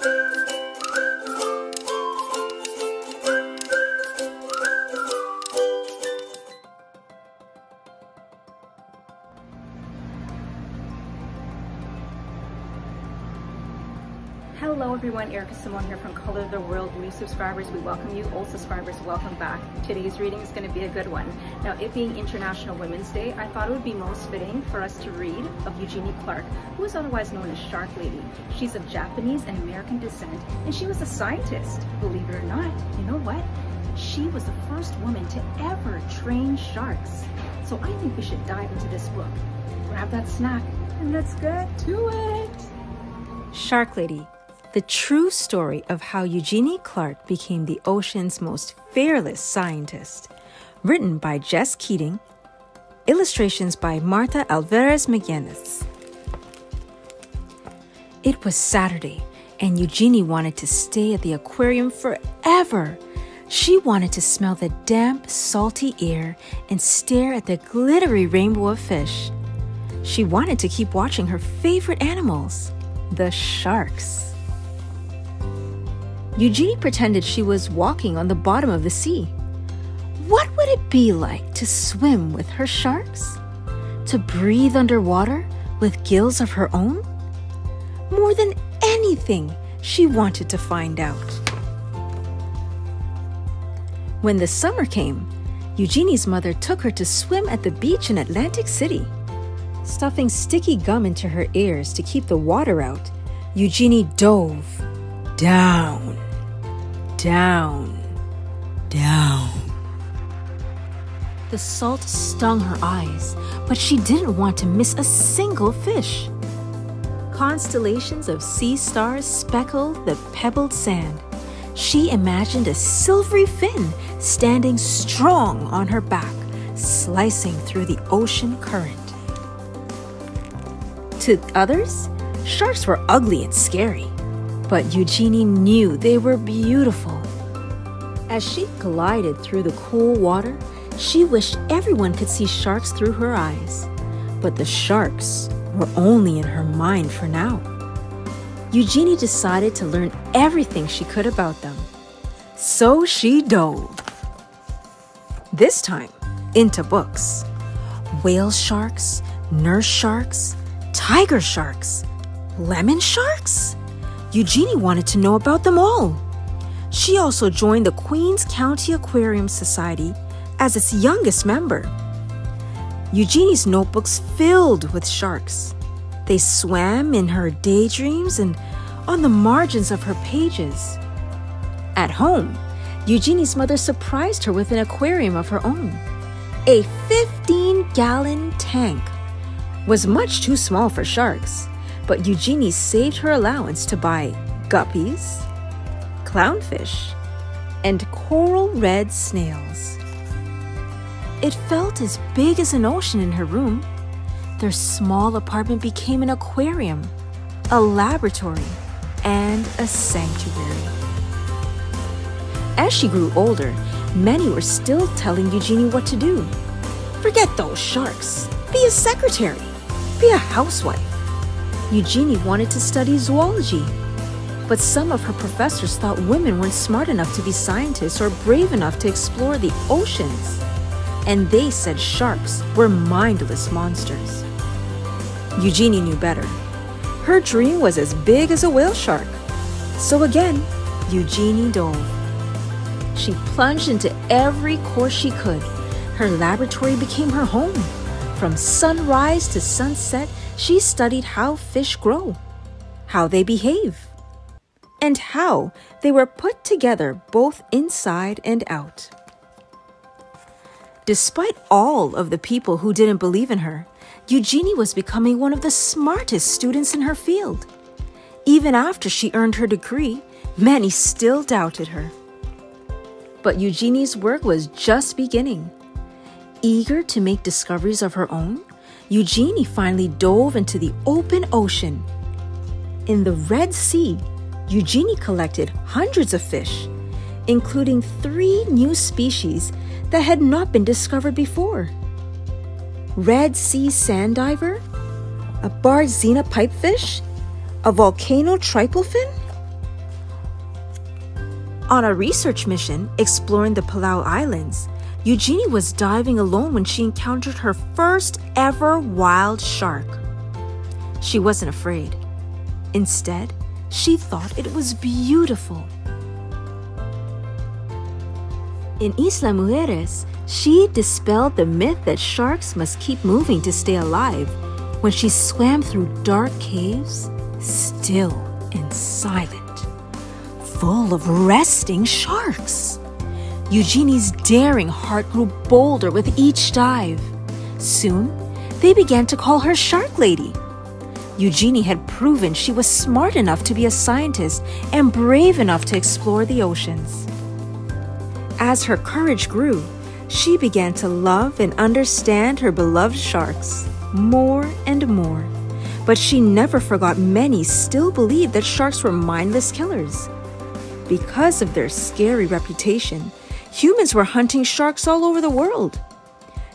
Hello everyone, Erica-Simone here from Color the World. New subscribers, we welcome you. Old subscribers, welcome back. Today's reading is going to be a good one. Now, it being International Women's Day, I thought it would be most fitting for us to read of Eugenie Clark, who is otherwise known as Shark Lady. She's of Japanese and American descent, and she was a scientist. Believe it or not, you know what? She was the first woman to ever train sharks. So I think we should dive into this book. Grab that snack, and let's get to it. Shark Lady. The true story of how Eugenie Clark became the ocean's most fearless scientist. Written by Jess Keating. Illustrations by Marta Alvarez McGinnis. It was Saturday, and Eugenie wanted to stay at the aquarium forever. She wanted to smell the damp, salty air and stare at the glittery rainbow of fish. She wanted to keep watching her favorite animals, the sharks. Eugenie pretended she was walking on the bottom of the sea. What would it be like to swim with her sharks? To breathe underwater with gills of her own? More than anything, she wanted to find out. When the summer came, Eugenie's mother took her to swim at the beach in Atlantic City. Stuffing sticky gum into her ears to keep the water out, Eugenie dove down, down, down. The salt stung her eyes, but she didn't want to miss a single fish. Constellations of sea stars speckled the pebbled sand. She imagined a silvery fin standing strong on her back, slicing through the ocean current. To others, sharks were ugly and scary. But Eugenie knew they were beautiful. As she glided through the cool water, she wished everyone could see sharks through her eyes. But the sharks were only in her mind for now. Eugenie decided to learn everything she could about them. So she dove. This time, into books. Whale sharks, nurse sharks, tiger sharks, lemon sharks? Eugenie wanted to know about them all. She also joined the Queens County Aquarium Society as its youngest member. Eugenie's notebooks filled with sharks. They swam in her daydreams and on the margins of her pages. At home, Eugenie's mother surprised her with an aquarium of her own. A 15-gallon tank was much too small for sharks. But Eugenie saved her allowance to buy guppies, clownfish, and coral red snails. It felt as big as an ocean in her room. Their small apartment became an aquarium, a laboratory, and a sanctuary. As she grew older, many were still telling Eugenie what to do. Forget those sharks. Be a secretary. Be a housewife. Eugenie wanted to study zoology, but some of her professors thought women weren't smart enough to be scientists or brave enough to explore the oceans, and they said sharks were mindless monsters. Eugenie knew better. Her dream was as big as a whale shark. So again, Eugenie dove. She plunged into every course she could. Her laboratory became her home. From sunrise to sunset, she studied how fish grow, how they behave, and how they were put together both inside and out. Despite all of the people who didn't believe in her, Eugenie was becoming one of the smartest students in her field. Even after she earned her degree, many still doubted her. But Eugenie's work was just beginning. Eager to make discoveries of her own, Eugenie finally dove into the open ocean. In the Red Sea, Eugenie collected hundreds of fish, including 3 new species that had not been discovered before. Red Sea sand diver, a Barzina pipefish, a volcano triplephin, On a research mission exploring the Palau Islands, Eugenie was diving alone when she encountered her first ever wild shark. She wasn't afraid. Instead, she thought it was beautiful. In Isla Mujeres, she dispelled the myth that sharks must keep moving to stay alive when she swam through dark caves, still and silent, full of resting sharks. Eugenie's daring heart grew bolder with each dive. Soon, they began to call her Shark Lady. Eugenie had proven she was smart enough to be a scientist and brave enough to explore the oceans. As her courage grew, she began to love and understand her beloved sharks more and more. But she never forgot many still believed that sharks were mindless killers. Because of their scary reputation, humans were hunting sharks all over the world.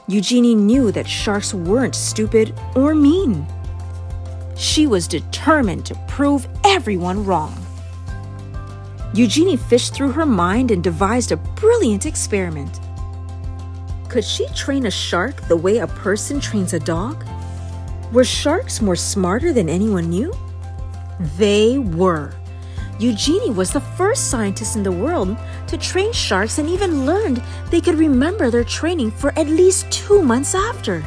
Eugenie knew that sharks weren't stupid or mean. She was determined to prove everyone wrong. Eugenie fished through her mind and devised a brilliant experiment. Could she train a shark the way a person trains a dog? Were sharks more smarter than anyone knew? They were. Eugenie was the first scientist in the world to train sharks and even learned they could remember their training for at least 2 months after.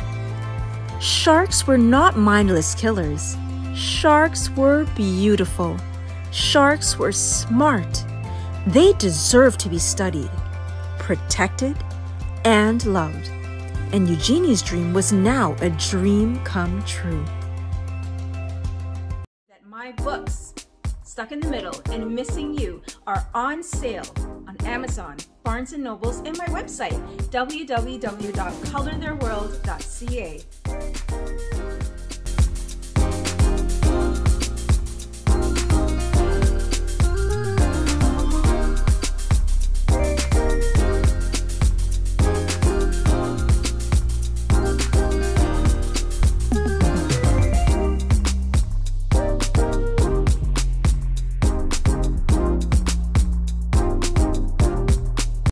Sharks were not mindless killers. Sharks were beautiful. Sharks were smart. They deserved to be studied, protected, and loved. And Eugenie's dream was now a dream come true. That my books, Stuck in the Middle and Missing You, are on sale on Amazon, Barnes & Nobles, and my website, www.colortheirworld.ca.